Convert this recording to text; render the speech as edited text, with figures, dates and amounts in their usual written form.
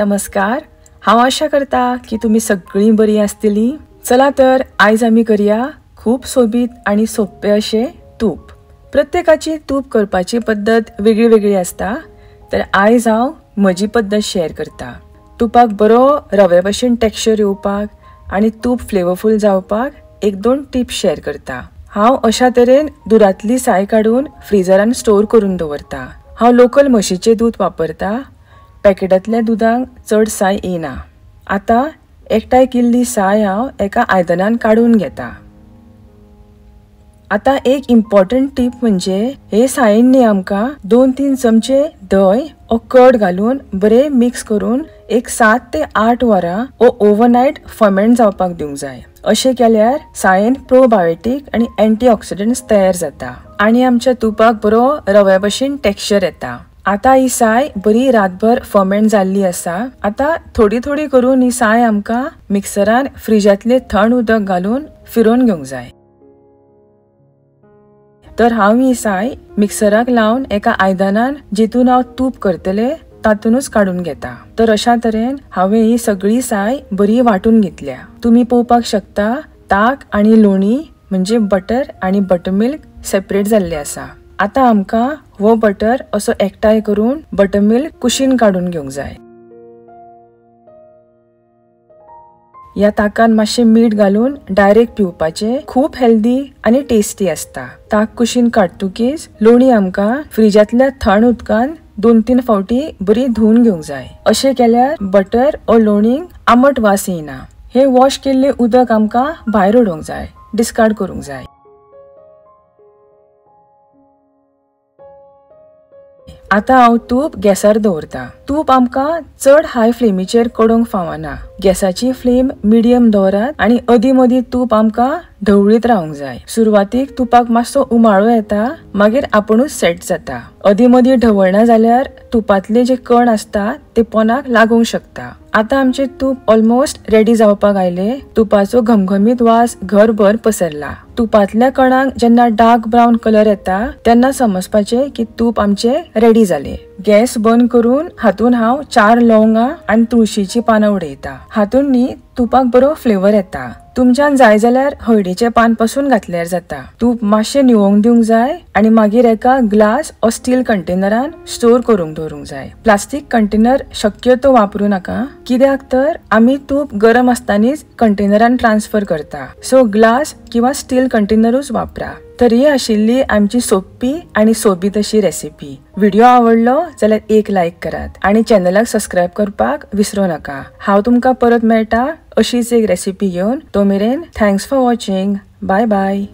नमस्कार, हांव आशा करता की तुम्ही सगळीं बरी आसतली। चला तर आयज आमी करूया खूप सोबीत आणि सोपे असे तूप। प्रत्येकाची तूप करपाची पद्धत वेगळी वेगळी असता, तर आयज हांव म्हजी पद्धत शेअर करता। तुपाक बरो रवे भशेन टेक्स्चर येवपाक आणि तूप फ्लेवरफुल जावपाक एक दोन टिप्स शेअर करता। हांव अशा तरेन दुधातली साय काढून फ्रीजरान स्टोर करून दवरता। हांव लोकल म्हशीचे दूध वापरता, पॅकेटातल्या दुधांक चड साय येना। आता एकठांय केल्ली साय हांव एका आयदनान काढून घेता। आता एक इम्पॉर्टंट टीप म्हणजे हे सायेंनी आमका 2-3 चमचे दही ओ कर्ड घालून बरे मिक्स करून एक 7 ते 8 वरां ओव्हरनाइट फर्मेंट जावपाक दिवंक जाय। अशें केल्यार सायेन प्रोबायोटिक आणि अँटीऑक्सिडंट्स तयार जाता आणि आमच्या तुपाक बरो रव्या भशेन टेक्स्चर येता। आता ही साय बरी रातभर फर्मेंट जाल्ली आसा। आता थोडी थोडी करून ही साय आमका मिक्सरान फ्रिजातले थंड उदक घालून फिरोवन घेवंक जाय। तर हांव ही साय मिक्सराक लावन एका आयदनान जितून हांव तूप करतले तातूनच काढून घेता। तर अशा तरेन हांवें ही सगळी साय बरी वाटून घेतल्या। तुम्ही पळोवपाक शकता ताक आणि लोणी म्हणजे बटर आणि बटरमिल्क सेपरेट जाल्ले आसा। आता आमका हो बटर असो एकठांय करून बटरमिल्क कुशीन काढून घेवंक जाय। या ताकान मातशे मीठ घालून डायरेक्ट पिवपाचे, खूप हेल्दी आणि टेस्टी असता। ताक कुशीन काडतुकीच लोणी आमका फ्रिजातल्या थंड उदकान 2-3 फावटी बरी धुवन घेवंक जाय। अशें केल्यार बटर ओ लोणीक आंबट वास येना। हे वॉश केल्ले उदक आमका भायर उडोवंक जाय, डिस्कार्ड करूंक जाय। आता हांव तूप गॅसार दवरता। तूप आमका चड हाय फ्लेमीचेर कडोवंक फावना। गॅसाची फ्लेम मिडियम दवरात आणि अदी मदी तूप आमका ढवळीत रावंक जाय। सुरवातीक तुपाक मातसो उमाळो येता, मागीर आपुणूच सेट जाता। अदी मदी ढवळना जाल्यार तुपातले जे कण असता ते पोनाक लागूंक शकता। आता आमचे तूप ऑलमोस्ट रेडी जावपाक आयले। तुपाचो घमघमीत वास घरभर पसरला। तुपातल्या कणांक जेन्ना डार्क ब्राऊन कलर येता तेन्ना समजपाचे की तूप आमचे रेडी जाले। गॅस बंद करून हातून हांव 4 लवंगा आणि तुळशीची पानां उडयता। हातून न्ही तुपाक बरो फ्लेवर येता। तुमच्यान जाय जाल्यार हळदीचे पान पासून घातल्यार जाता। तूप मातशें निवोंक दिवंक जाय आणि मागीर एका ग्लास ओ स्टील कंटेनरान स्टोर करून दवरूंक जाय। प्लास्टिक कंटेनर शक्यतो वापरू नका, कित्याक तर आमी तूप गरम आसतानीच कंटेनरान ट्रान्सफर करता। सो ग्लास किंवा स्टील कंटेनरूच वापरा। तर ही आशिल्ली आमची सोपी आणि सोबीत अशी रेसिपी। व्हिडिओ आवडलो जाल्यार एक लाईक करात आणि चॅनलाक सबस्क्राइब करपाक विसरू नका। हांव तुमकां परत मेळटा अशीच एक रेसिपी घेवन। तो मेरेन thanks for watching. Bye bye.